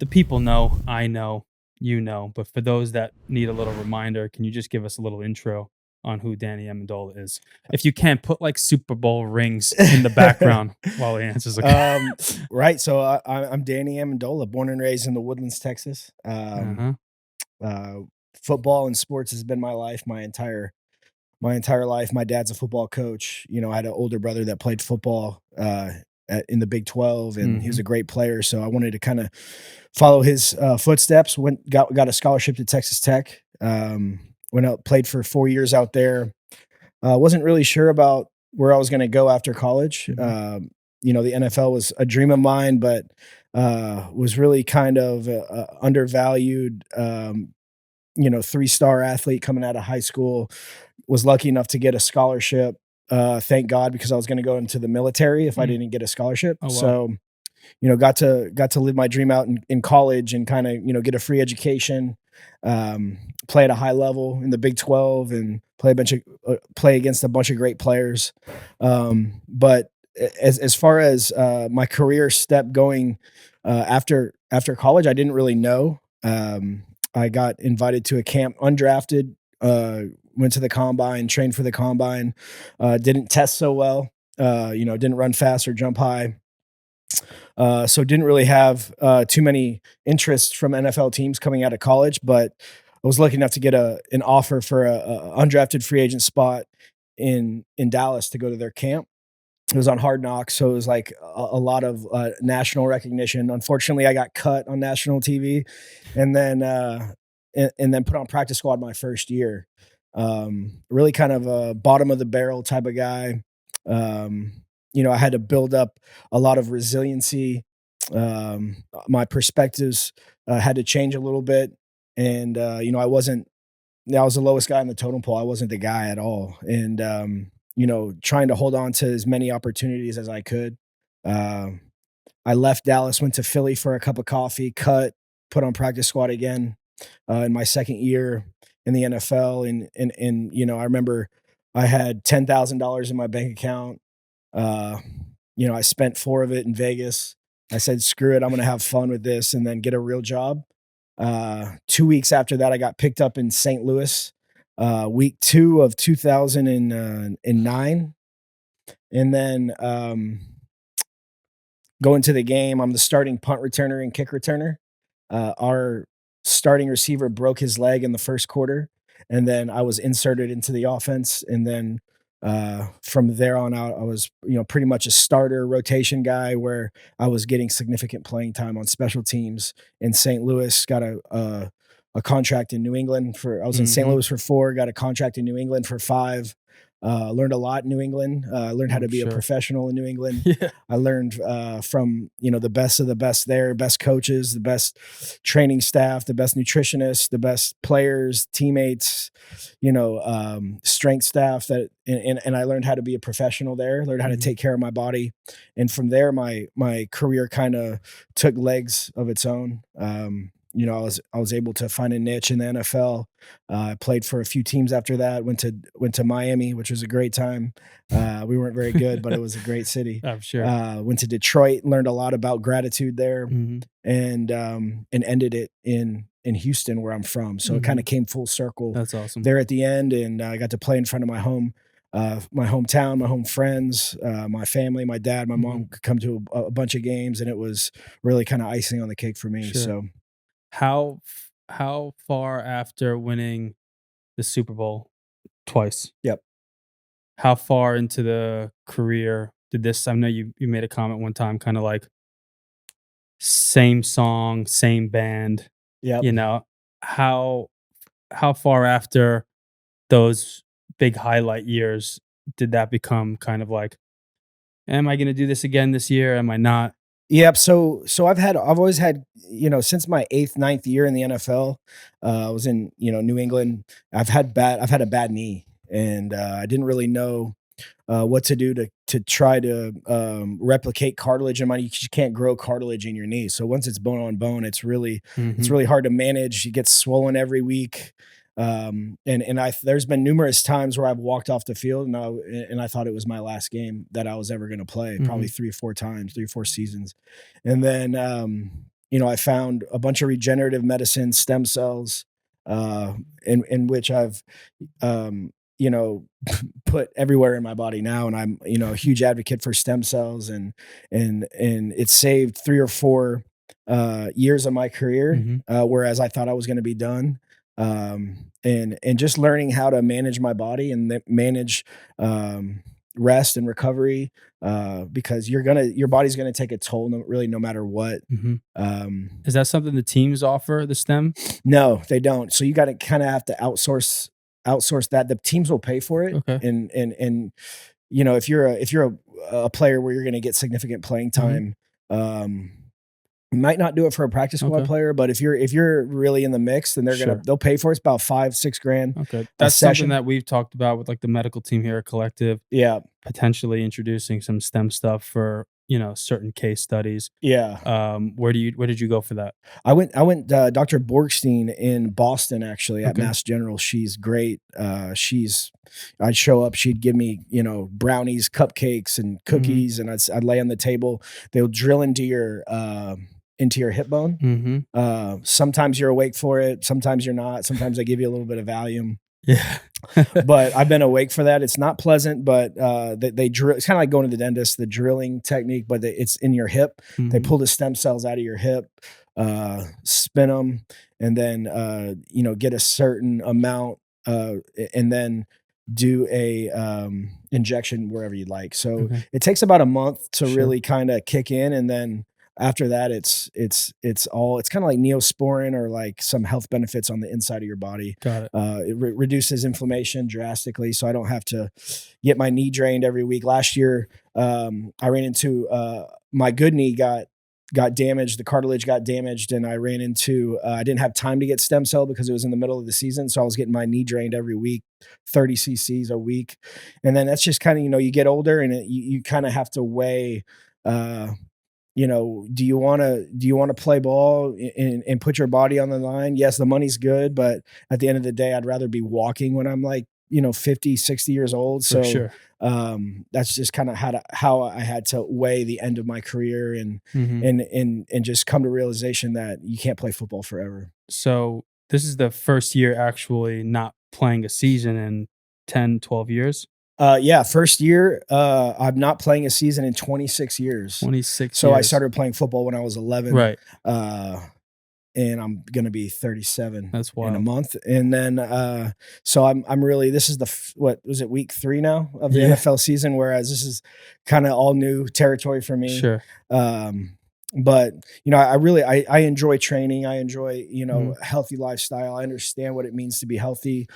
the people know, I know, you know, but for those that need a little reminder, can you just give us a little intro on who Danny Amendola is? If you can, put like Super Bowl rings in the background while he answers the Um, right. So I'm Danny Amendola, born and raised in the Woodlands, Texas. Uh-huh. Uh, Football and sports has been my life, my entire life. My dad's a football coach. I had an older brother that played football in the Big 12, and he was Mhm. a great player. So I wanted to kind of follow his footsteps. Got a scholarship to Texas Tech. Went out, played for 4 years out there. Wasn't really sure about where I was going to go after college. Mhm. The NFL was a dream of mine, but was really kind of undervalued. 3-star athlete coming out of high school. Was lucky enough to get a scholarship. Thank God, because I was going to go into the military if I Mm. didn't get a scholarship. Oh, wow. So got to live my dream out in college and kind of get a free education, play at a high level in the Big 12, and play against a bunch of great players. But as far as my career step going after college, I didn't really know. I got invited to a camp undrafted. Went to the combine, trained for the combine. Didn't test so well. Didn't run fast or jump high. So didn't really have too many interests from NFL teams coming out of college, but I was lucky enough to get an offer for a undrafted free agent spot in Dallas to go to their camp. It was on Hard Knocks, so it was like a lot of national recognition. Unfortunately, I got cut on national TV, and then put on practice squad my first year. Really kind of a bottom of the barrel type of guy. I had to build up a lot of resiliency. My perspectives had to change a little bit, and I was the lowest guy in the totem pole. I wasn't the guy at all, and trying to hold on to as many opportunities as I could. Uh, I left Dallas, went to Philly for a cup of coffee, cut, put on practice squad again in my second year in the NFL, and I remember I had $10,000 in my bank account. Uh, I spent 4 of it in Vegas. I said, "Screw it, I'm gonna have fun with this and then get a real job." 2 weeks after that, I got picked up in St. Louis, week 2 of 2009, and then, going to the game, I'm the starting punt returner and kick returner. Our starting receiver broke his leg in the first quarter, and then I was inserted into the offense. And then from there on out, I was pretty much a starter rotation guy, where I was getting significant playing time on special teams in St. Louis. Got a contract in New England for. I was in St. Mhm. Louis for 4. Got a contract in New England for 5. Learned a lot in New England. Learned how I'm to be a sure. professional in New England. Yeah. I learned from the best of the best there, best coaches, the best training staff, the best nutritionists, the best players, teammates, strength staff. And I learned how to be a professional there. Learned how to Mhm. take care of my body, and from there, my career kind of took legs of its own. I was able to find a niche in the NFL. I played for a few teams after that. Went to Miami, which was a great time. We weren't very good, but it was a great city. I'm sure. Went to Detroit, learned a lot about gratitude there, Mhm. and ended it in Houston, where I'm from. So it kind Mhm. of came full circle That's awesome. there at the end, and I got to play in front of my hometown, my home friends, my family, my dad, my Mhm. mom could come to a bunch of games, and it was really kind of icing on the cake for me. Sure. So How far after winning the Super Bowl twice, yep. how far into the career did this I know you made a comment one time, kinda like same song, same band, Yep. you know, how how far after those big highlight years did that become kind of like, "Am I gonna do this again this year? Am I not?" Yep. So I've always had, since my 8th, ninth year in the NFL. I was in, New England. I've had a bad knee, and I didn't really know what to do to try to replicate cartilage in my. You can't grow cartilage in your knee. So once it's bone on bone, it's Mhm. really hard to manage. It gets swollen every week. And there's been numerous times where I've walked off the field, and I thought it was my last game that I was ever going to play. Probably Mhm. 3 or 4 times, 3 or 4 seasons, and then I found a bunch of regenerative medicine, stem cells, in which I've, um, you know, put everywhere in my body now, and I'm, a huge advocate for stem cells, and it saved 3 or 4 years of my career, Mhm. whereas I thought I was going to be done. And just learning how to manage my body and manage um, rest and recovery, because your body's gonna take a toll, really, no matter what. Mhm. Um, Is that something the teams offer, the STEM? no, they don't. So you got to kind of have to outsource that. The teams will pay for it, Okay. and if you're a player where you're going to get significant playing Mhm. time, um, you might not do it for a practice squad Okay. player, but if you're really in the mix, then Sure. they'll pay for it. It's about 5-6 grand Okay. a That's something session. that we've talked about with, like, the medical team here at Collective, Yeah, potentially introducing some STEM stuff for, certain case studies. yeah. Where did you go for that? I went, Dr. Borgstein in Boston, actually, at Okay. Mass General. She's great. I'd show up, she'd give me, brownies, cupcakes, and Mhm. cookies, and I'd lay on the table. They'll drill into your hip bone. Mhm. Sometimes you're awake for it, sometimes you're not. Sometimes they give you a little bit of Valium. Yeah. But I've been awake for that. It's not pleasant, but they drill. It's kind of like going to the dentist, the drilling technique, but it's in your hip. They Mhm. pull the stem cells out of your hip, spin them, and then get a certain amount, and then do a injection wherever you'd like. So Okay. it takes about a month to Sure. really kind of kick in, and then after that, it's kind of like Neosporin, or like some health benefits on the inside of your body. Got it. It reduces inflammation drastically, so I don't have to get my knee drained every week. Last year, I ran into my good knee got damaged. The cartilage got damaged, and I ran into. I didn't have time to get stem cell because it was in the middle of the season, so I was getting my knee drained every week, 30 cc's a week, and then that's just kind of, you get older, and you kind of have to weigh. Uh, do you want to play ball and put your body on the line? Yes, the money's good, but at the end of the day, I'd rather be walking when I'm like, 50, 60 years old. For So sure. that's just kind of how I had to weigh the end of my career, and Mhm. just come to realization that you can't play football forever. So, this is the first year actually not playing a season in 10, 12 years? Yeah, first year, I'm not playing a season in 26 years. 26 So I years. started playing football when I was 11. Right. Uh, and I'm gonna be 37 That's in a wild. month. And then, so I'm really, this is what was it, week 3 now of the Yeah. NFL season, whereas this is kind of all new territory for me. Sure. Um, but I really, I enjoy training. I enjoy, Mhm. healthy lifestyle. I understand what it means to be healthy,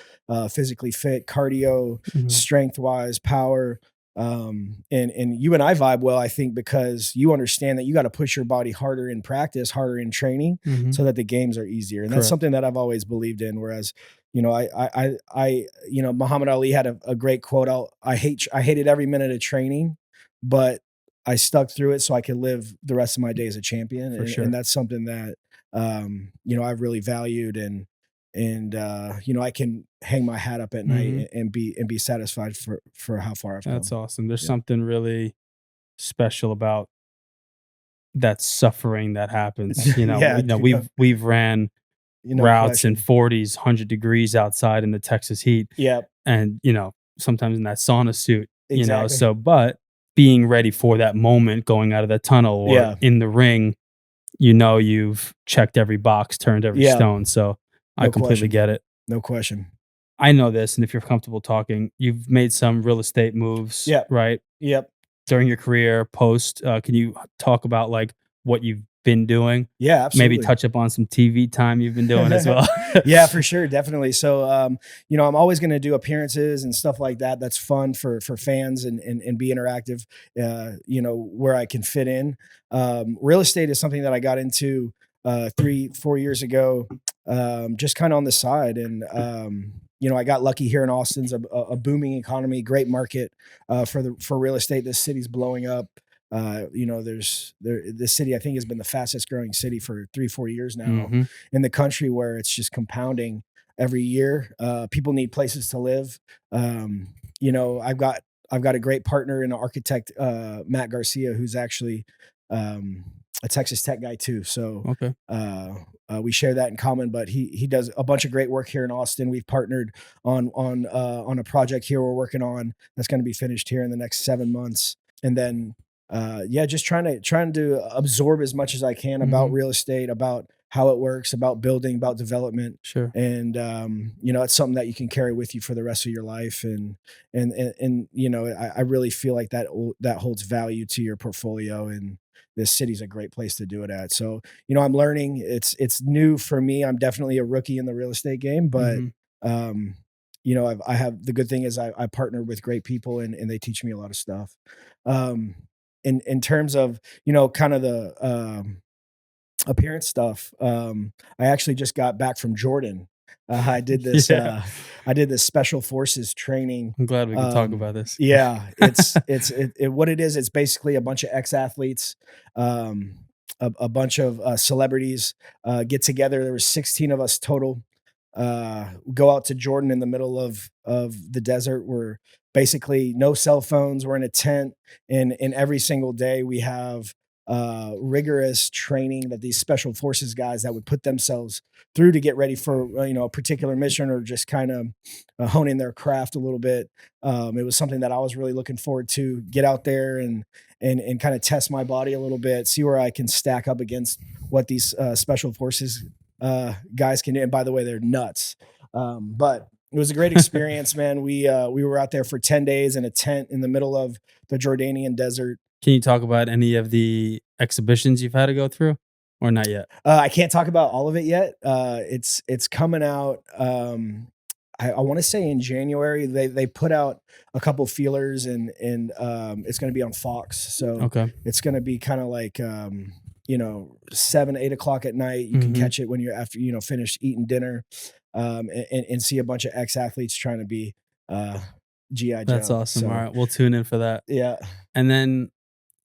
physically fit, cardio, Mhm. strength wise, power. And you and I vibe well, I think, because you understand that you got to push your body harder in practice, harder in training, Mhm. so that the games are easier. And that's Correct. something that I've always believed in. Whereas, Muhammad Ali had a great quote. I hated every minute of training, but I stuck through it so I could live the rest of my day as a champion. For And sure. that's something that, I've really valued, and I can hang my hat up at night Mhm. and be satisfied for how far I've That's come. awesome. There's Yeah. something really special about that suffering that happens, Yeah, dude, we've ran no routes in question. 40s, 100 degrees outside in the Texas heat Yep, and, sometimes in that sauna suit, exactly. but being ready for that moment going out of the tunnel or Yeah, in the ring, you've checked every box, turned every yeah, stone, so I no completely question, get it. no question. I know this, and if you're comfortable talking, you've made some real estate moves, Yep, right, yep. during your career, post, can you talk about, like, what you've been doing? Yeah, Maybe absolutely. touch up on some TV time you've been doing as well? Yeah, for sure, definitely. So, I'm always going to do appearances and stuff like that. That's fun for fans, and be interactive. Where I can fit in. Real estate is something that I got into 3-4 years ago, just kind of on the side, and I got lucky here in Austin's a booming economy, great market for real estate. This city's blowing up. This city, I think, has been the fastest growing city for 3-4 years now Mhm. in the country, where it's just compounding every year. People need places to live. Um, I've got a great partner and an architect, Matt Garcia, who's actually, um, a Texas Tech guy too. So Okay. we share that in common. But he does a bunch of great work here in Austin. We've partnered on a project here we're working on that's going to be finished here in the next 7 months. And then yeah, just trying to absorb as much as I can about Mhm. real estate, about how it works, about building, about development. Sure. And you know, it's something that you can carry with you for the rest of your life. And you know, I really feel like that holds value to your portfolio, and this city's a great place to do it at. So, you know, I'm learning. It's new for me. I'm definitely a rookie in the real estate game, but Mhm. um, you know, I have the good thing is I partner with great people, and they teach me a lot of stuff. Um, in terms of, you know, kind of the appearance stuff, I actually just got back from Jordan. I did this Yeah. I did this special forces training. I'm glad we could talk about this. Yeah, what it is. It's basically a bunch of ex-athletes, um, a bunch of celebrities get together. There was 16 of us total. Go out to Jordan in the middle of the desert. We're basically no cell phones. We're in a tent, and every single day we have rigorous training that these special forces guys that would put themselves through to get ready for you know, a particular mission, or just kind of honing their craft a little bit. It was something that I was really looking forward to get out there and kind of test my body a little bit, see where I can stack up against what these special forces guys can do. And by the way, they're nuts. But it was a great experience, man. We were out there for 10 days in a tent in the middle of the Jordanian desert. Can you talk about any of the exhibitions you've had to go through or not yet? I can't talk about all of it yet. It's coming out. I want to say in January. They put out a couple feelers, and it's going to be on Fox. So Okay. it's going to be kind of like you know, 7, 8 o'clock at night. You can Mhm. catch it when you're after, you know, finish eating dinner, and see a bunch of ex athletes trying to be uh, GI That's Joe. awesome. So Alright, we'll tune in for that. yeah, And then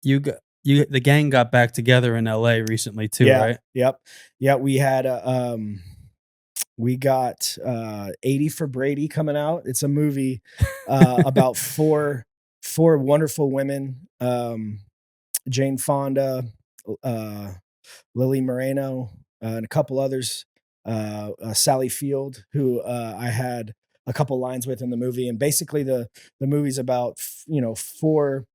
the gang got back together in LA recently too, yeah, right? yep, yeah. We got 80 for Brady coming out. It's a movie about four wonderful women, Jane Fonda, uh, Lily Moreno, and a couple others, Sally Field, who I had a couple lines with in the movie. And basically, the movie's about you know, four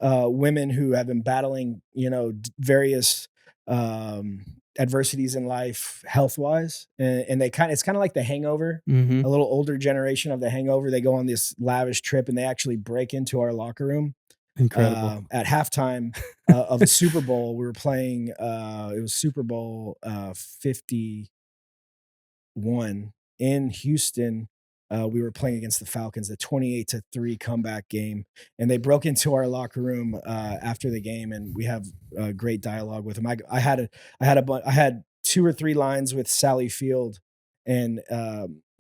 women who have been battling, you know, various um, adversities in life, health wise, and it's kind of like The Hangover. A Mhm. little older generation of The Hangover. They go on this lavish trip, and they actually break into our locker room Incredible. at halftime of a Super Bowl. We were playing. It was Super Bowl 51 in Houston. We were playing against the Falcons, the 28-3 comeback game, and they broke into our locker room after the game, and we have great dialogue with them. I had 2 or 3 lines with Sally Field, and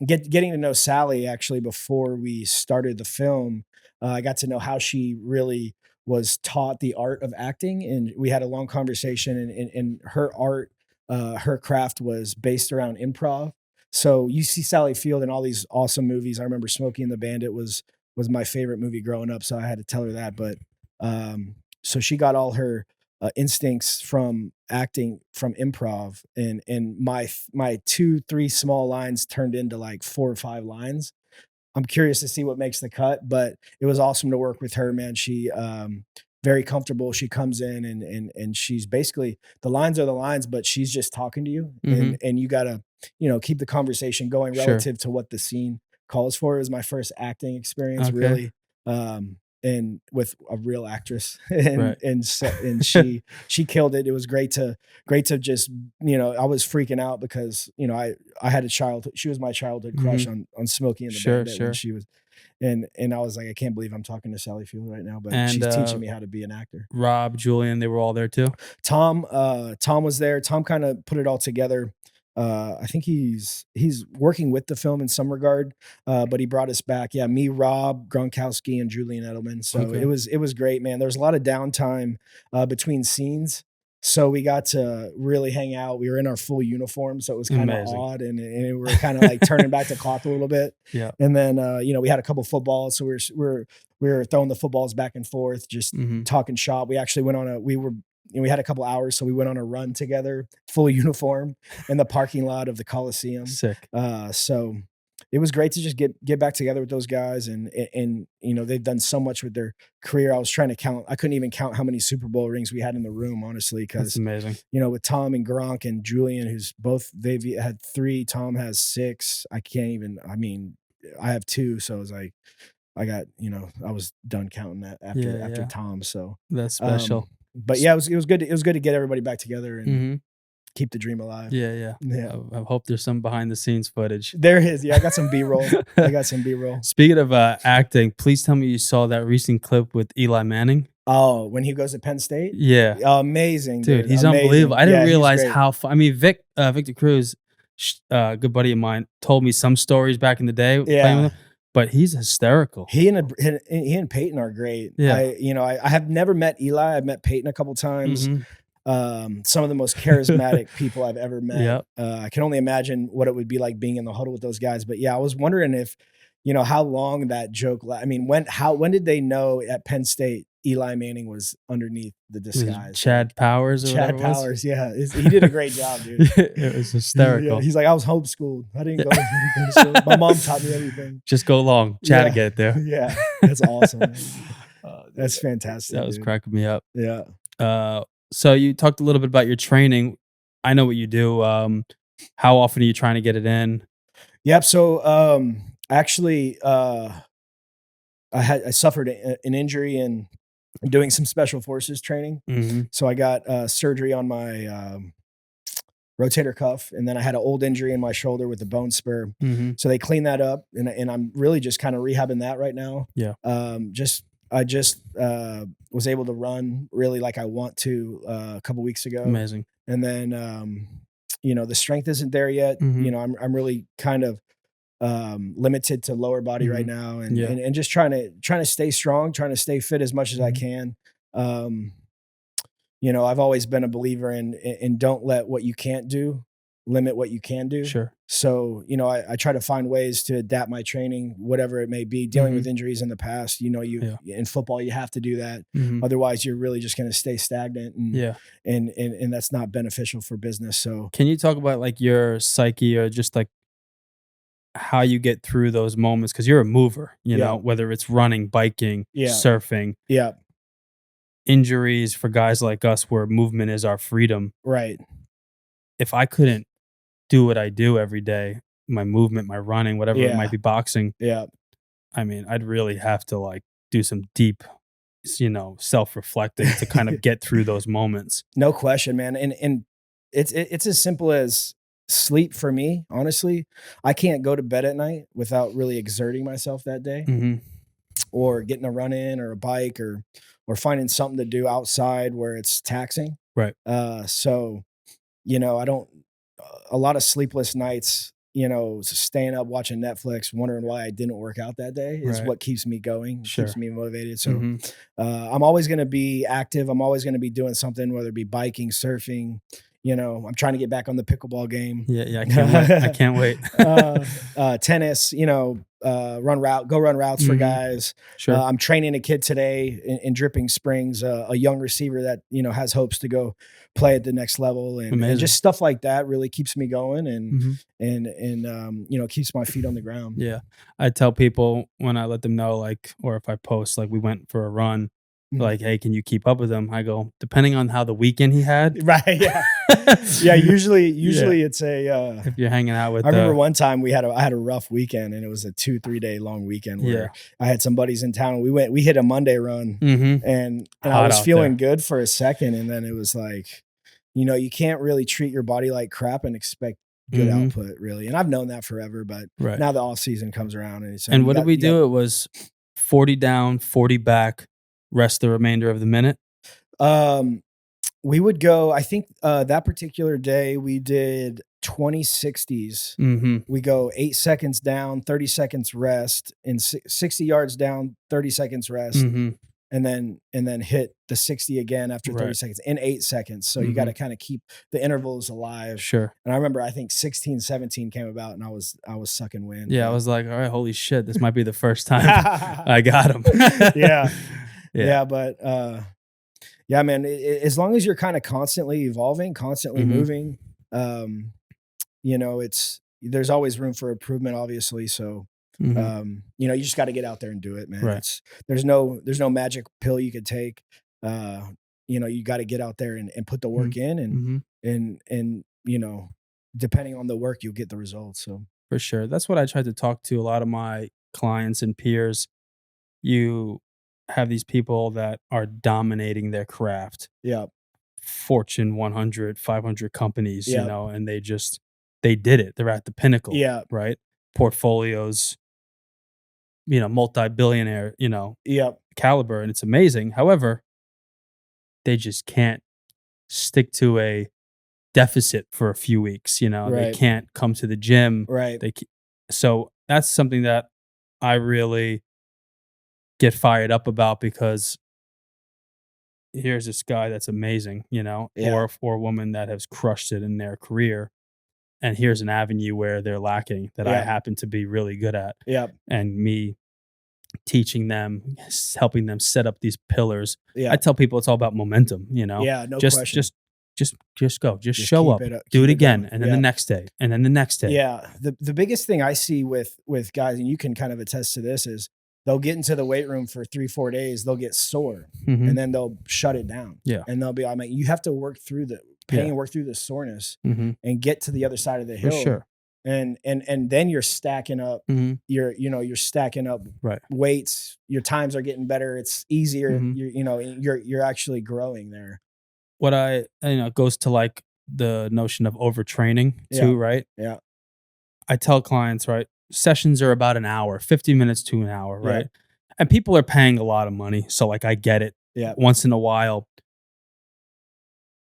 getting to know Sally actually before we started the film. I got to know how she really was taught the art of acting, and we had a long conversation. And her art, her craft was based around improv. So you see Sally Field in all these awesome movies. I remember Smokey and the Bandit was my favorite movie growing up, so I had to tell her that. But so she got all her instincts from acting, from improv, and my 2 3 small lines turned into like 4 or 5 lines. I'm curious to see what makes the cut, but it was awesome to work with her, man. She very comfortable. She comes in, and she's basically, the lines are the lines, but she's just talking to you, Mhm. and you gotta, you know, keep the conversation going Sure. relative to what the scene calls for. It was my first acting experience, Okay. really. And with a real actress, Right. and she killed it. It was great to just, you know, I was freaking out because, you know, I had a childhood. She was my childhood crush Mhm. on Smokey and the Sure, Bandit when sure. she was, and I was like, I can't believe I'm talking to Sally Field right now, but And, she's teaching me how to be an actor. Rob, Julian, they were all there too? Tom was there. Tom kind of put it all together. I think he's working with the film in some regard, but he brought us back. Yeah, me, Rob Gronkowski, and Julian Edelman. So Okay. it was great, man. There was a lot of downtime between scenes, so we got to really hang out. We were in our full uniform, so it was kind of Amazing. odd, and we were kind of like turning back the clock a little bit. Yeah. And then you know, we had a couple footballs, so we were throwing the footballs back and forth, just Mhm. talking shop. We actually went on a we were we had a couple hours, so we went on a run together, full uniform, in the parking lot of the Coliseum. Sick. So it was great to just get back together with those guys, and they've done so much with their career. I was trying to count. I couldn't even count how many Super Bowl rings we had in the room, honestly, That's because amazing. with Tom and Gronk and Julian, they've had 3. Tom has 6. I can't even. I mean, I have 2, so it was like I got I was done counting that after Tom. So that's special. But yeah, it was good. It was good to get everybody back together and keep the dream alive. Yeah. I hope there's some behind the scenes footage. There is. Yeah, I got some B-roll. Speaking of acting, please tell me you saw that recent clip with Eli Manning. Oh, when he goes to Penn State? Yeah. Amazing, dude. He's amazing. Unbelievable. I didn't Yeah, realize how I mean, Victor Cruz, a good buddy of mine, told me some stories back in the day playing with him, but he's hysterical. He and Peyton are great. Yeah. I have never met Eli. I've met Peyton a couple times. Some of the most charismatic people I've ever met. Yep. I can only imagine what it would be like being in the huddle with those guys. But yeah, I was wondering if, how long that joke. I mean, when did they know at Penn State Eli Manning was underneath the disguise? Chad Powers. Yeah, he did a great job, dude. It was hysterical. Yeah, he's like, I was homeschooled. I didn't go to school. My mom taught me everything. Just go long. Chad to get there. Yeah, that's awesome. That's fantastic. That was cracking me up. Yeah. So you talked a little bit about your training. I know what you do. How often are you trying to get it in? Yep. So actually, I suffered an injury in doing some special forces training. So I got surgery on my rotator cuff, and then I had an old injury in my shoulder with the bone spur. So they cleaned that up, and I'm really just kind of rehabbing that right now. Yeah. I just was able to run really like I want to a couple weeks ago. Amazing. And then the strength isn't there yet. I'm really kind of limited to lower body right now, and just trying to stay strong, trying to stay fit as much as I can. I've always been a believer in don't let what you can't do limit what you can do. Sure. So, I try to find ways to adapt my training, whatever it may be, dealing with injuries in the past. In football, you have to do that. Otherwise, you're really just going to stay stagnant. And that's not beneficial for business. So can you talk about like your psyche, or just like how you get through those moments? Cause you're a mover, whether it's running, biking, surfing, injuries for guys like us where movement is our freedom. Right. If I couldn't do what I do every day, my movement, my running, whatever it might be, boxing. Yeah. I mean, I'd really have to like do some deep, self-reflecting to kind of get through those moments. No question, man. And it's as simple as sleep for me, honestly. I can't go to bed at night without really exerting myself that day, or getting a run in or a bike or finding something to do outside where it's taxing. Right. So, I don't, a lot of sleepless nights, staying up watching Netflix, wondering why I didn't work out that day is what keeps me going, keeps me motivated. So I'm always going to be active. I'm always going to be doing something, whether it be biking, surfing. I'm trying to get back on the pickleball game. Yeah. I can't wait. Tennis, go run routes for guys. Sure. I'm training a kid today in Dripping Springs, a young receiver that, has hopes to go play at the next level, and just stuff like that really keeps me going and keeps my feet on the ground. Yeah. I tell people when I let them know, like, or if I post, like, we went for a run, like, hey, can you keep up with him? I go, depending on how the weekend he had. Right. Yeah. Yeah. Usually it's if you're hanging out with, I remember one time I had a rough weekend, and it was a 2-3 day long weekend where I had some buddies in town. We hit a Monday run, and I was feeling good for a second. And then it was like, you can't really treat your body like crap and expect good output, really. And I've known that forever, but now the off season comes around, and what did we do? It was 40 down, 40 back, rest the remainder of the minute. We would go, I think that particular day we did 20 60s. We go 8 seconds down, 30 seconds rest, and 60 yards down, 30 seconds rest, and then hit the 60 again after 30 seconds in 8 seconds. So you got to kind of keep the intervals alive. Sure. And I remember, I think 16, 17 came about, and I was sucking wind. Yeah. I was like, all right, holy shit, this might be the first time I got him. Yeah. But Yeah, man. As long as you're kind of constantly evolving, constantly Mhm. moving, um, there's always room for improvement, obviously. So, Mhm. you just got to get out there and do it, man. Right. There's no magic pill you could take. Uh, you got to get out there and put the work Mhm. in, and Mhm. and and you know, depending on the work, you'll get the results. So, For sure. That's what I try to talk to a lot of my clients and peers. You have these people that are dominating their craft, yeah, Fortune 100, 500 companies, yeah, and they did it. They're at the pinnacle, yeah, right? Portfolios, multi-billionaire, yeah, caliber, and it's amazing. However, they just can't stick to a deficit for a few weeks, they right, can't come to the gym. right, They c- so that's something that I really get fired up about because here's this guy that's amazing, yeah, or a woman that has crushed it in their career. And here's an avenue where they're lacking that I yeah, happen to be really good at. yeah, And me teaching them, helping them set up these pillars. I yeah, tell people it's all about momentum, yeah, no just, question. just, just go, just Just show keep up, it up, do it keep it again. going. And then the Yeah. next day, and then the next day. Yeah, the biggest thing I see with guys, and you can kind of attest to this, is they'll get into the weight room for 3-4 days, they'll get sore, Hmm. and then they'll shut it down, Yeah. and they'll be, I mean, you have to work through the Yeah. pain, work through the soreness, Hmm. and get to the other side of the For hill, sure. and then you're stacking up, Hmm. you're stacking up Right. weights, your times are getting better, it's easier, Hmm. you're actually growing there. What it goes to like the notion of overtraining Yeah, too, right? yeah, I tell clients, right, sessions are about an hour, 50 minutes to an hour, yeah, right? And people are paying a lot of money. So, like, I get it. yeah, Once in a while,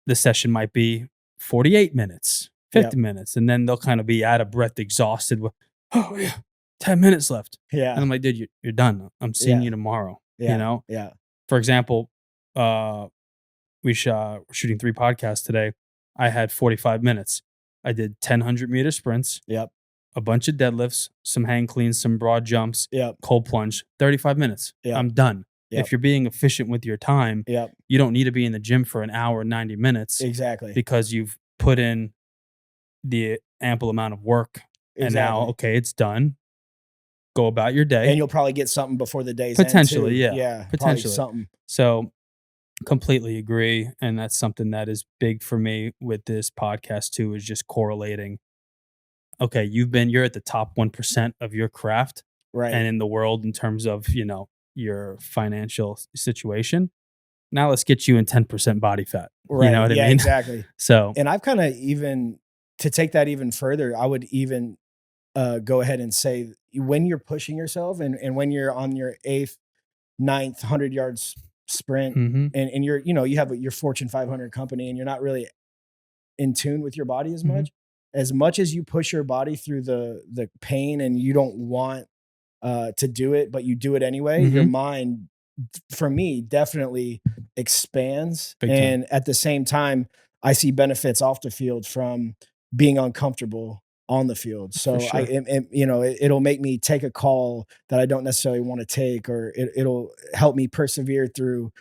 the session might be 48 minutes, yeah, 50 minutes, and then they'll kind of be out of breath, exhausted with, oh, yeah, 10 minutes left. And yeah, I'm like, dude, you're done. I'm seeing yeah, you tomorrow. yeah, yeah, For example, uh, we're shooting 3 podcasts today. I had 45 minutes. I did 1,000 meter sprints, yep, a bunch of deadlifts, some hang cleans, some broad jumps, yep, cold plunge, 35 minutes. yep, I'm done. yep, If you're being efficient with your time, yep. you don't need to be in the gym for an hour and 90 minutes Exactly. because you've put in the ample amount of work. And now, Exactly. okay, it's done. Go about your And day. you'll probably get something before the day's end Potentially, too. yeah. Yeah, probably Potentially. something. So, completely agree. And that's something that is big for me with this podcast too, is just correlating. Okay, you're at the top 1% of your craft Right. and in the world in terms of, your financial situation. Now let's get you in 10% body fat. You know Right. what I Yeah, mean? exactly. So, And I've kinda even to take that even further, I would even, go ahead and say when you're pushing yourself and when you're on your 8th, ninth 100 yards sprint mhm, and you're you have your Fortune 500 company and you're not really in tune with your body mhm, as much as you push your body through the pain and you don't want to do it, but you do it anyway, your mhm, mind, for me, definitely expands. big time. And at the same time, I see benefits off the field from being uncomfortable on the field. For So sure. it'll make me take a call that I don't necessarily want to take, or it'll help me persevere through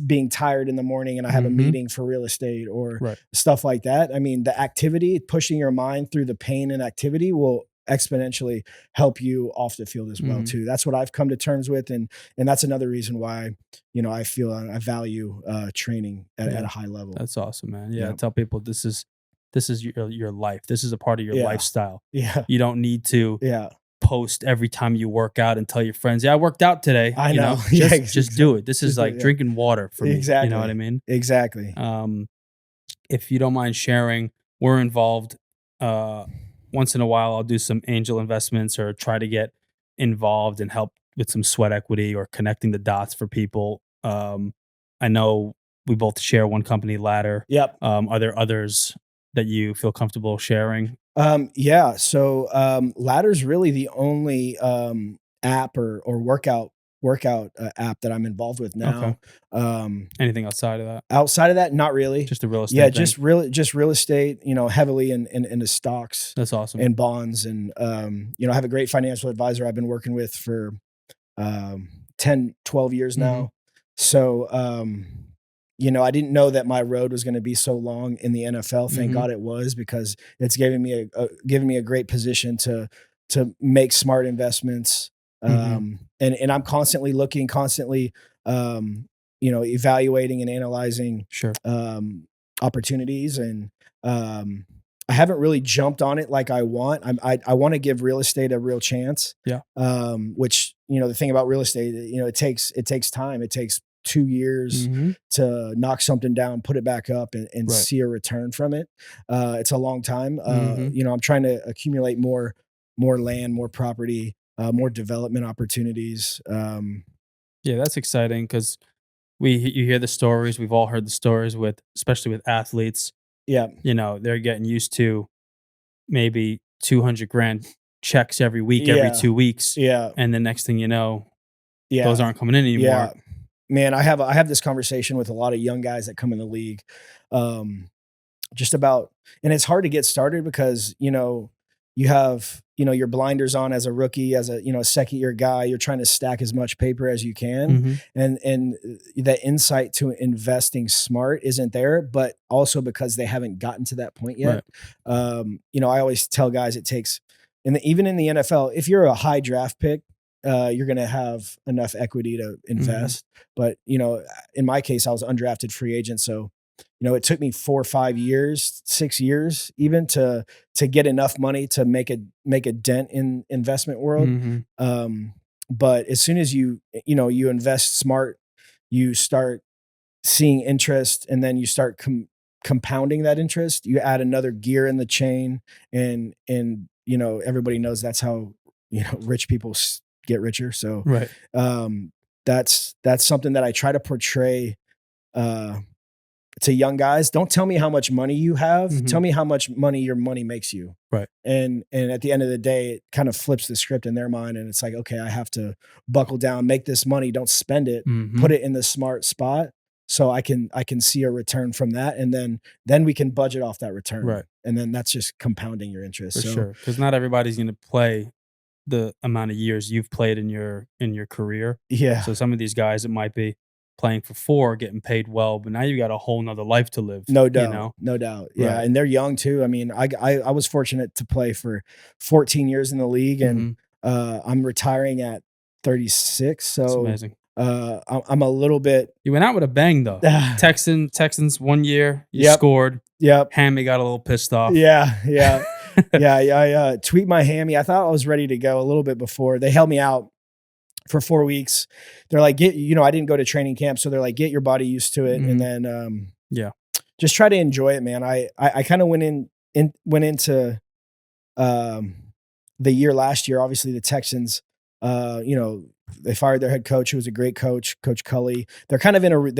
being tired in the morning and I have a Mhm, meeting for real estate or right. stuff like that. I mean, the activity, pushing your mind through the pain and activity will exponentially help you off the field as well Mhm, too. That's what I've come to terms with, and that's another reason why I feel I value training at yeah. a high level. That's awesome, man. Yeah, I Yeah, tell people this is your life. This is a part of your yeah, lifestyle. yeah, You don't need to yeah. post every time you work out and tell your friends, "Yeah, I worked out today," I know. Yeah, Just do it. This is just do it. like Yeah, drinking water for me, you know what I exactly, mean? exactly. Um, if you don't mind sharing, we're involved, uh, once in a while, I'll do some angel investments or try to get involved and help with some sweat equity or connecting the dots for people. I know we both share one company, Ladder. Yep. Are there others that you feel comfortable sharing? Yeah. So Ladder's really the only app or workout app that I'm involved with Okay. now. Um, Anything outside of that? Outside of that, not really. Just the real Yeah, estate thing? just real estate, heavily into stocks That's awesome. and bonds. And I have a great financial advisor I've been working with for um 10, 12 years Mhm. now. So I didn't know that my road was going to be so long in the NFL. Thank Mhm. God it was, because it's giving me a great position to make smart investments. Mhm. And I'm constantly looking, constantly, evaluating and analyzing Sure. um, opportunities. And um, I haven't really jumped on it like I want. I want to give real estate a real chance. Yeah. Which, the thing about real estate, it takes time. It takes 2 years Mhm. to knock something down, put it back up, and Right. see a return from it. It's a long time. Mhm. I'm trying to accumulate more land, more property, more development opportunities. Yeah, that's exciting because you hear the stories. We've all heard the stories with, especially with athletes. Yeah, They're getting used to maybe 200 grand checks every week, every yeah, 2 weeks, yeah, and the next thing you know, those yeah, aren't coming in yeah. anymore. Man, I have this conversation with a lot of young guys that come in the league. Um, just about, and it's hard to get started because you have your blinders on as a rookie, as a second year guy. You're trying to stack as much paper as you can, Mhm. and that insight to investing smart isn't there. But also because they haven't gotten to that point yet. Right. I always tell guys it takes, and even in the NFL, if you're a high draft pick, you're going to have enough equity to Mhm. invest. But in my case, I was undrafted free agent, so it took me 4 or 5 years, 6 years even to get enough money to make a dent in investment world. Mhm. Um, but as soon as you invest smart, you start seeing interest, and then you start compounding that interest. You add another gear in the chain, and everybody knows that's how rich people get richer. So Right. um, that's something that I try to portray uh, to young guys. Don't tell me how much money you have. Tell Mhm. me how much money your money makes you. Right. And at the end of the day, it kind of flips the script in their mind, and it's like, okay, I have to buckle down, make this money, don't spend it, put Mhm. it in the smart spot so I can see a return from that, and then we can budget off that return. Right. And then that's just compounding your interest. For So sure. Because not everybody's gonna play the amount of years you've played in your career. yeah, So some of these guys, it might be playing for 4, getting paid well, but now you got a whole 'nother life to live, no you doubt, know? no doubt. Yeah, Right. and they're young too. I mean, I was fortunate to play for 14 years in the league, and Mhm. I'm retiring at 36. It's So amazing. I'm a little bit. You went out with a bang though. Texans 1 year, you Yep, scored. yep, Hammy got a little pissed off. yeah, yeah, yeah. I tweaked my hammy. I thought I was ready to go a little bit before. They held me out for 4 weeks. They're like, I didn't go to training camp, so they're like, get your body used to it, and Mhm. then Yeah. just try to enjoy it, man. I kind of went into um, the year last year. Obviously, the Texans, they fired their head coach, who was a great coach, Coach Cully. They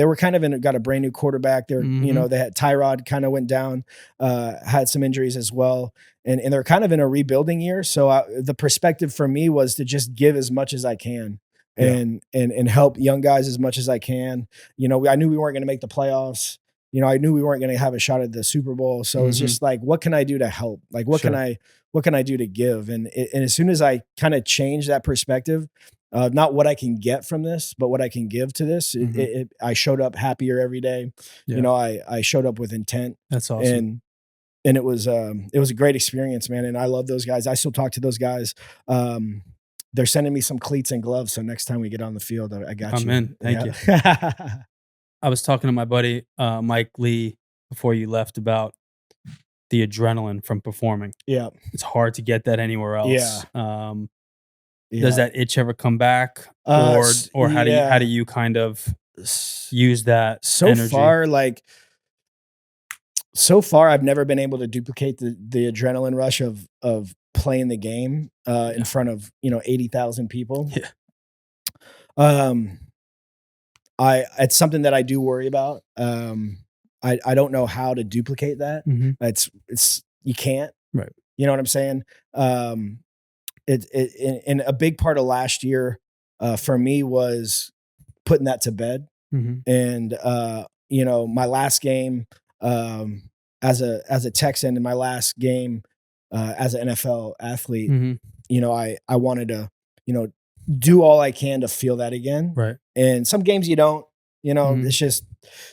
were kind of got a brand new quarterback. Mhm. They had Tyrod kind of went down, had some injuries as well, and they're kind of in a rebuilding year. So the perspective for me was to just give as much as I can. Yeah. And help young guys as much as I can. I knew we weren't going to make the playoffs. I knew we weren't going to have a shot at the Super Bowl. So it's Mhm. just like, what can I do to help? Like, Sure. what can I do to give? And as soon as I kind of change that perspective, not what I can get from this, but what I can give to this, Mhm. I showed up happier every day. Yeah. I showed up with intent, That's awesome. and it was a great experience, man. And I love those guys. I still talk to those guys. Um, they're sending me some cleats and gloves, so next time we get on the field, I got I'm you. in. Thank Yeah, you. I was talking to my buddy, Mike Lee, before you left about the adrenaline from performing. yeah, It's hard to get that anywhere yeah, else. Does yeah. that itch ever come back, or how do Yeah. you kind of S- use that So energy? far, I've never been able to duplicate the adrenaline rush of playing the game in Yeah. front of 80,000 people. Yeah. Um, I it's something that I do worry about. I don't know how to duplicate that. Mhm. It's you can't. Right. You know what I'm saying? Um, and a big part of last year for me was putting that to bed. Mhm. And my last game um, as a Texan, in my last game as an NFL athlete, Mhm. I wanted to you know do all I can to feel that again. Right. And some games you don't. Mhm. It's just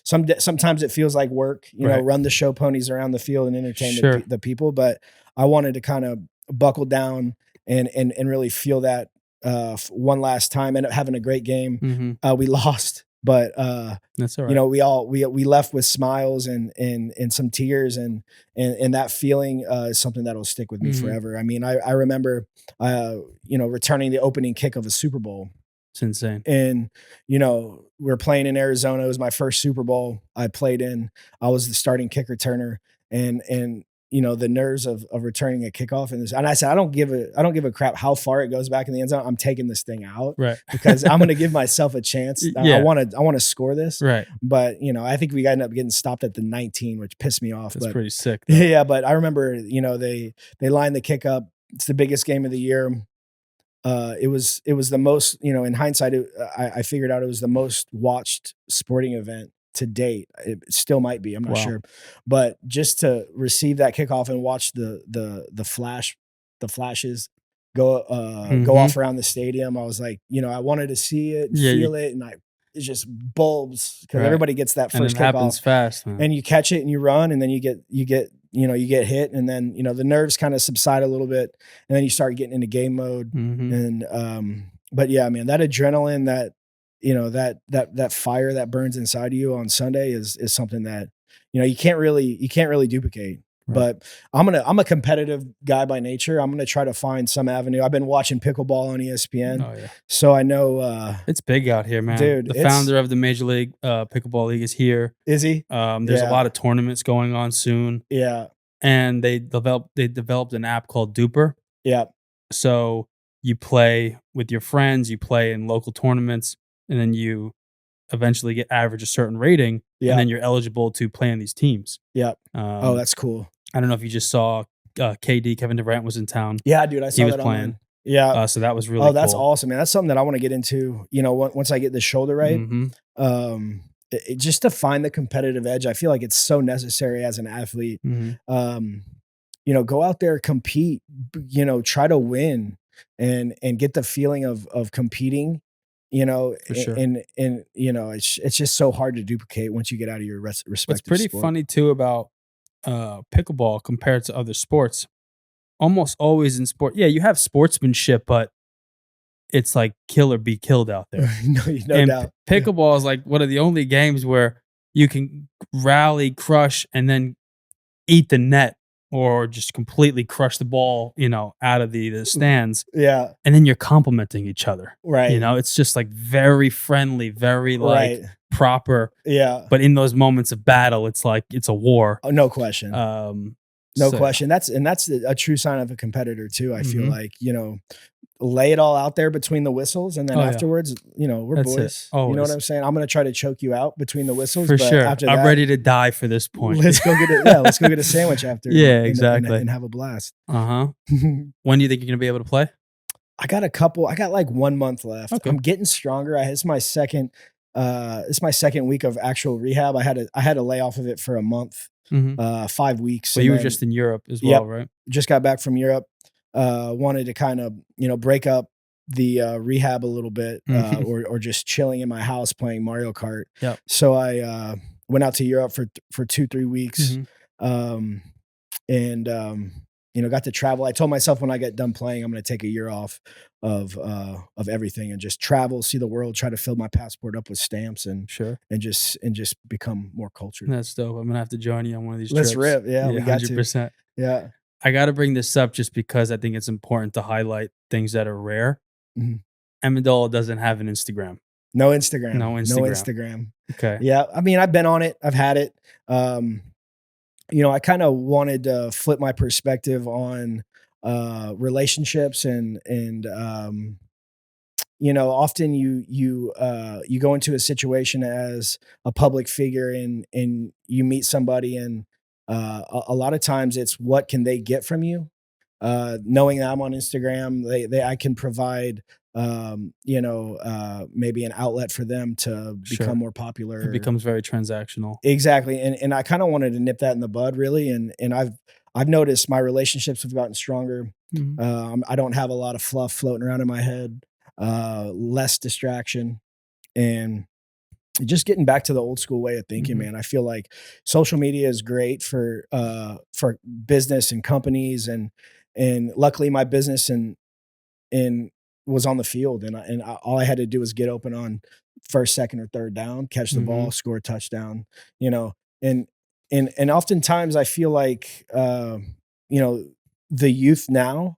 sometimes it feels like work, Right. run the show ponies around the field and entertain Sure. the people. But I wanted to kind of buckle down and really feel that one last time. Ended up having a great game. Mhm. We lost, but That's all right. we left with smiles and some tears, and that feeling is something that'll stick with me Mhm. forever. I mean, I remember returning the opening kick of a Super Bowl, It's insane. and we were playing in Arizona. It was my first Super Bowl I played in. I was the starting kick returner, and the nerves of returning a kickoff, and I said, I don't give a crap how far it goes back in the end zone. I'm taking this thing out Right. because I'm going to give myself a chance. I Yeah. want to score this. Right. But I think we ended up getting stopped at the 19, which pissed me off. That's But pretty sick, though. yeah, but I remember they lined the kick up. It's the biggest game of the year. It was the most, in hindsight, I figured out it was the most watched sporting event to date. It still might be, I'm not Wow. sure, but just to receive that kickoff and watch the flashes go Mhm. off around the stadium, I was like, I wanted to see it and Yeah, feel it, and it's just bulbs because right. everybody gets that And first it happens kickoff, fast, man. and you catch it and you run, and then you get hit, and then the nerves kind of subside a little bit, and then you start getting into game mode. Mhm. And but yeah, man, that adrenaline, that fire that burns inside you on Sunday is something that you can't really duplicate. Right. But I'm a competitive guy by nature. I'm gonna try to find some avenue. I've been watching pickleball on ESPN, Oh, yeah. so I know, It's big out here, man. dude, The it's founder of the Major League Pickleball League is here. is he? There's a Yeah, lot of tournaments going on soon, yeah, and they developed an app called Duper. yeah, So you play with your friends, you play in local tournaments, and then you eventually get average a certain rating, and yeah, then you're eligible to play in these teams. yeah. Oh, Um, that's cool. I don't know if you just saw KD Kevin Durant was in town. Yeah, dude, I He saw was that playing, online. Yeah. so that was Oh, really that's cool. awesome, man. That's something that I wanna get into, once I get the shoulder right. Mhm. Just to find the competitive edge, I feel like it's so necessary as an athlete. Mhm. Um, go out there, compete, try to win, and get the feeling of competing, For sure. and it's just so hard to duplicate once you get out of your What's respective pretty sport. funny too about pickleball compared to other sports, almost always in sport, yeah, you have sportsmanship, but it's like kill or be killed out there. No And doubt. Yeah. pickleball is like one of the only games where you can rally, crush, and then eat the net or just completely crush the ball, out of the stands, Yeah. and then you're complimenting each other. Right. It's just like very friendly, very like Right. proper. Yeah. But in those moments of battle, it's like it's a war. Oh, no question. Um, No so yeah. question. That's a true sign of a competitor too. I feel Mhm. like, lay it all out there between the whistles, and then Oh yeah, afterwards, we're that's it. boys. You know what Always. I'm saying? I'm gonna try to choke you out between the whistles, For but sure. after I'm that, ready to die for this point. let's go get a sandwich after, Yeah, and exactly. have a blast. Uh-huh. When do you think you're gonna be able to play? I got like 1 month left. Okay. I'm getting stronger. It's my second week of actual rehab. I had to lay off of it for a month, Mhm. 5 weeks, Well, and you were then just in Europe as yep, well, right? just got back from Europe. Wanted to kind of, break up the rehab a little bit, Mhm. or just chilling in my house playing Mario Kart. Yep. So I went out to Europe for 2-3 weeks, Mhm. um, and got to travel. I told myself when I get done playing, I'm going to take a year off of everything and just travel, see the world, try to fill my passport up with stamps, and Sure. and just become more cultured. That's dope. I'm gonna have to join you on one of these Let's trips. rip. Yeah, Yeah, we got to. 100%. Yeah. I gotta bring this up just because I think it's important to highlight things that are rare. Mhm. Amendola doesn't have an Instagram. No Instagram. No No Instagram. Instagram. Okay. Yeah, I mean, I've been on it. I've had it. I kind of wanted to flip my perspective on relationships, and often you go into a situation as a public figure, and you meet somebody, and a lot of times it's what can they get from you. Knowing that I'm on Instagram, I can provide maybe an outlet for them to become Sure. more It popular. becomes very transactional. Exactly, and I kind of wanted to nip that in the bud, really, and I've noticed my relationships have gotten stronger. Mhm. I don't have a lot of fluff floating around in my head, less distraction, and just getting back to the old school way of thinking, Mhm. man. I feel like social media is great for business and companies, and luckily my business and was on the field, and all I had to do was get open on first, second, or third down, catch the ball, Mhm. score a touchdown, you know, and and oftentimes I feel like you know, the youth now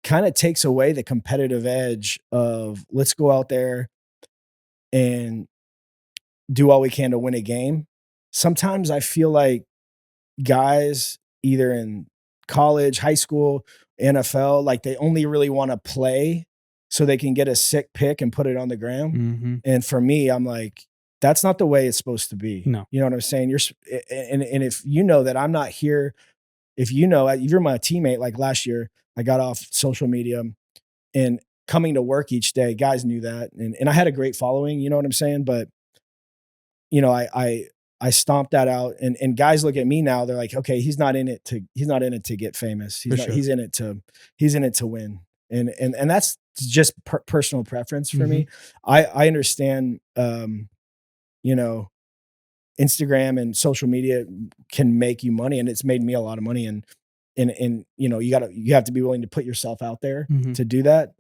kind of takes away the competitive edge of let's go out there and do all we can to win a game. Sometimes I feel like guys, either in college, high school, NFL, like they only really want to play so they can get a sick pick and put it on the ground. Mhm. And for me, I'm like, that's not the way it's supposed to be. No. You know what I'm saying? And if you know that I'm not here, if you know, if you're my teammate, like last year, I got off social media and coming to work each day, guys knew that. And I had a great following, you know what I'm saying? But you know, I stomped that out, and guys look at me now, they're like, "Okay, he's not in it to get famous. For sure. He's in it to win." And that's just personal preference for Mhm. me. I understand you know, Instagram and social media can make you money, and it's made me a lot of money, and you know, you have to be willing to put yourself out there Mhm. to do that.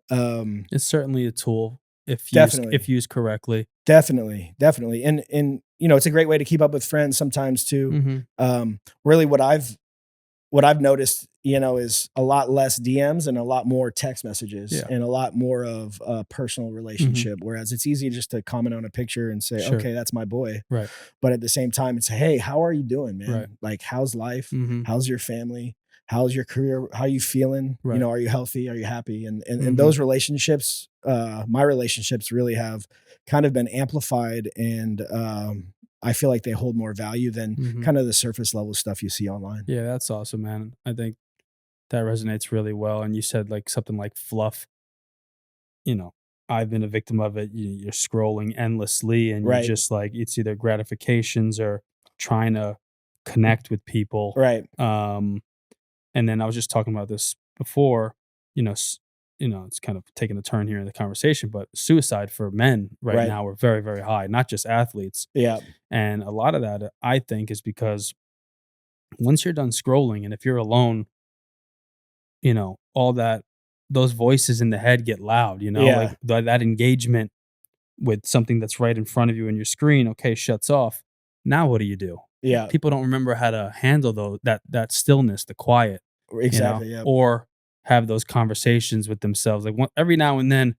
It's certainly a tool if Definitely. used correctly. Definitely, definitely, and you know, it's a great way to keep up with friends sometimes too. Mhm. Really, what I've noticed, you know, is a lot less DMs and a lot more text messages Yeah. and a lot more of a personal Mhm. relationship. Whereas it's easy just to comment on a picture and say, Sure. "Okay, that's my boy," Right. but at the same time, it's, "Hey, how are you doing, Right. man? Like, how's life? Mhm. How's your family? How's your career? How are you feeling? You Right. know, are you healthy? Are you happy?" And Mhm. those relationships, my relationships really have kind of been amplified, and I feel like they hold more value than Mhm. kind of the surface level stuff you see online. Yeah, that's awesome, man. I think that resonates really well, and you said, like, something like fluff, you know, I've been a victim of it. You're scrolling endlessly, and you Right, just, like, it's either gratifications or trying to connect with people, right, um and then I was just talking about this before, you know, it's kind of taking a turn here in the conversation, but suicide for men right right. now are very, very high, not just athletes. Yeah, And a lot of that, I think, is because once you're done scrolling and if you're alone, all those voices in the head get loud, like yeah, that engagement with something that's right in front of you in your screen, okay, shuts off. Now what do you do? yeah. People don't remember how to handle that stillness, the quiet, Exactly, yep. or have those conversations with themselves. Like every now and then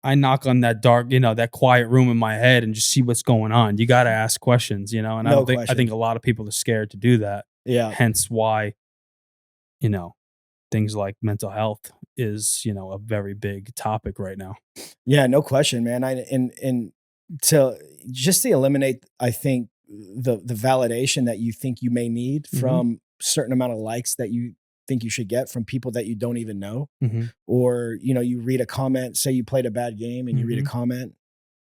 I knock on that dark, that quiet room in my head and just see what's going on. You got to ask questions, and No I think question. a lot of people are scared to do that. Yeah. Hence why, you know, things like mental health is, a very big topic right now. Yeah, no question, man. I and to just to eliminate, I think, the validation that you think you may need Mhm. from certain amount of likes that you think you should get from people that you don't even know, Mhm. or, you know, you read a comment, say you played a bad game and you read a Mhm. comment,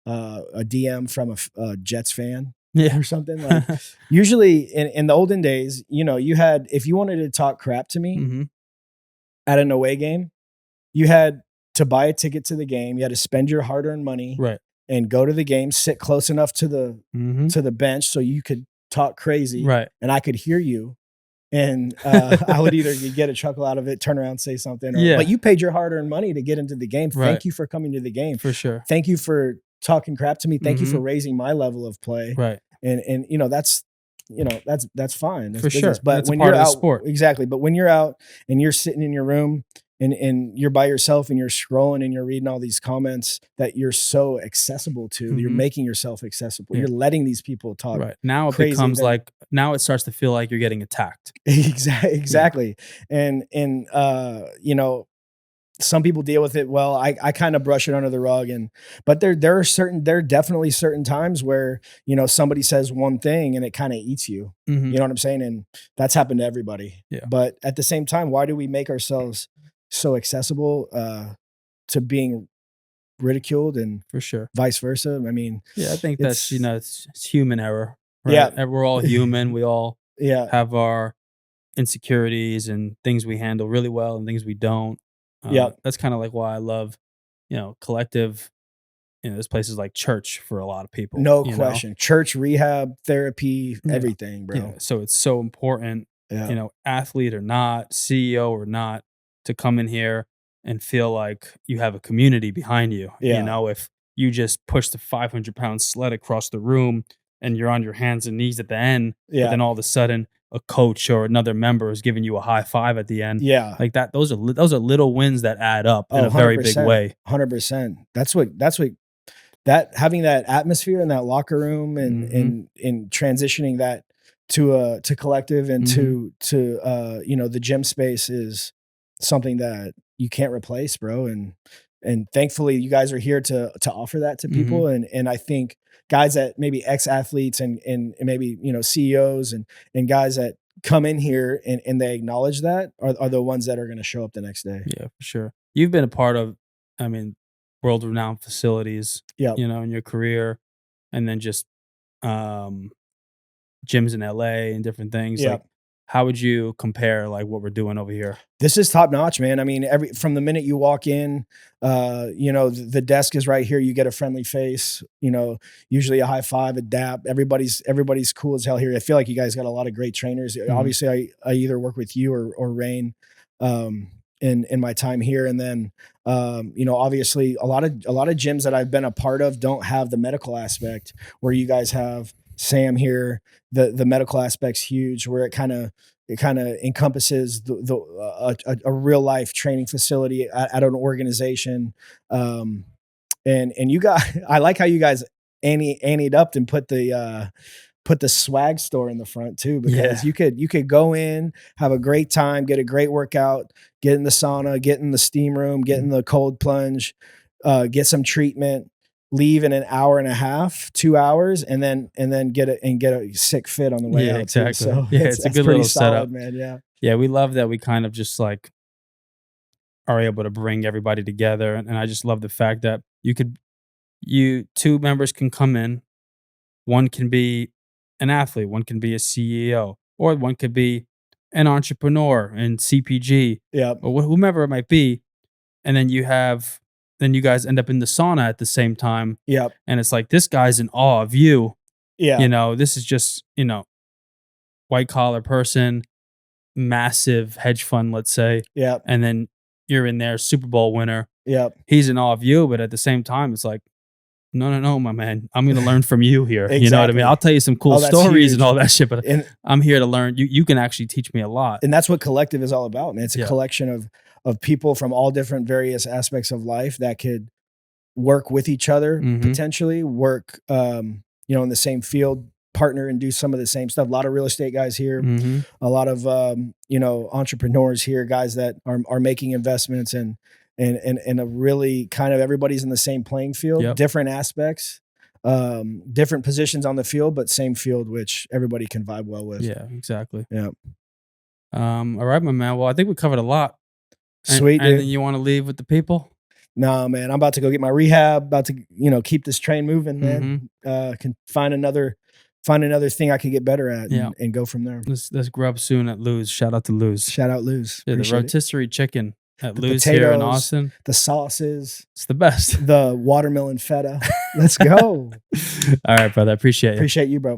a DM from a Jets fan Yeah. or something, like, usually in the olden days, you know, you had if you wanted to talk crap to me Mhm. at an away game, you had to buy a ticket to the game, you had to spend your hard-earned money Right. and go to the game, sit close enough Mhm. to the bench so you could talk crazy Right. and I could hear you, and, I would either get a chuckle out of it, turn around, say something, or but Yeah. you paid your hard-earned money to get into the game. Right. Thank you for coming to the game. For sure. Thank you for talking crap to me. Thank you for Mhm. raising my level of play. Right. And that's fine. That's For business. sure. And But it's a when part you're of the out sport. exactly, but when you're out and you're sitting in your room and you're by yourself and you're scrolling and you're reading all these comments that you're so accessible to, you're Mhm. making yourself accessible. Yeah. You're letting these people talk Right. Now it crazy, becomes then like now it starts to feel like you're getting attacked. Yeah. exactly. And you know, some people deal with it well. I kind of brush it under the rug, but there are definitely certain times where, you know, somebody says one thing and it kind of eats you. Mhm. You know what I'm saying? And that's happened to everybody. Yeah. But at the same time, why do we make ourselves so accessible to being ridiculed and For sure. vice versa? I mean, Yeah, I think that's, it's it's human error, right? yeah. We're all human. We all Yeah. have our insecurities and things we handle really well and things we don't. Yeah. That's kind of like why I love, collective this place is like church for a lot of people, No you know? question. Church, rehab, therapy, Yeah. everything, bro. Yeah. So it's so important, Yeah. athlete or not, CEO or not, to come in here and feel like you have a community behind you. Yeah. If you just push the 500-pound sled across the room and you're on your hands and knees at the end, but Yeah. then all of a sudden a coach or another member is giving you a high five at the end, Yeah. like that, those are little wins that add up in Oh, a very big 100%. way. 100%. That's what that having that atmosphere in that locker room and Hmm. in transitioning that to collective and Hmm. to the gym space is something that you can't replace, bro. And thankfully you guys are here to offer that to Hmm. people. And I think guys that maybe ex-athletes and maybe CEOs and guys that come in here and they acknowledge that are the ones that are going to show up the next day. Yeah, for sure. You've been a part of, I mean, world renowned facilities, Yep. in your career, and then just um, gyms in LA and different things. Like, Yep. how would you compare like what we're doing over here? This is top notch, man. I mean, from the minute you walk in, the desk is right here. You get a friendly face, usually a high five, a dap. Everybody's cool as hell here. I feel like you guys got a lot of great trainers. Mhm. Obviously, I either work with you or Rain, in my time here, and then obviously a lot of gyms that I've been a part of don't have the medical aspect where you guys have. Sam here, the medical aspect's huge, where it kind of encompasses a real life training facility at an organization. And you got, I like how you guys anteed up and put the swag store in the front too, Yeah. because you could go in, have a great time, get a great workout, get in the sauna, get in the steam room, get in the cold plunge, get some treatment, leave in an hour and a half, 2 hours, and then get a sick fit on the way Yeah, out too. exactly. So Yeah, that's it's a that's good pretty little solid, setup. man. Yeah. Yeah, we love that we kind of just like are able to bring everybody together. And I just love the fact that you two members can come in. One can be an athlete, one can be a CEO, or one could be an entrepreneur and CPG Yep. or whomever it might be. And then you guys end up in the sauna at the same time. Yep. And it's like, this guy's in awe of you. Yeah. This is just, white collar person, massive hedge fund, let's say. Yep. And then you're in there, Super Bowl winner. Yep. He's in awe of you. But at the same time, it's like, no, my man. I'm going to learn from you here. You know what I mean? Exactly. I'll tell you some cool Oh, that's stories and huge. all that shit, but And I'm here to learn. You can actually teach me a lot. and that's what collective is all about, man. It's a Yeah. collection of people from all different various aspects of life that could work with each other, Mhm. potentially work in the same field, partner and do some of the same stuff. A lot of real estate guys here, Mhm. a lot of entrepreneurs here, guys that are making investments and a really kind of everybody's in the same playing field, Yep. different aspects, different positions on the field, but same field, which everybody can vibe well with. Yeah, exactly. Yeah. All right, my man. Well, I think we covered a lot. Sweet, dude. Anything you want to leave with the people? Nah, man, I'm about to go get my rehab, about to, keep this train moving, man. Mm-hmm. Can find another thing I could get better at Yeah. and go from there. Let's grub soon at Lou's. Shout out to Lou's. Shout out Luz. Yeah, the Appreciate it. rotisserie chicken at The Lou's here in potatoes. Austin. The sauces, It's the best. the watermelon feta. Let's go. All right, brother. Appreciate you. Appreciate you, bro.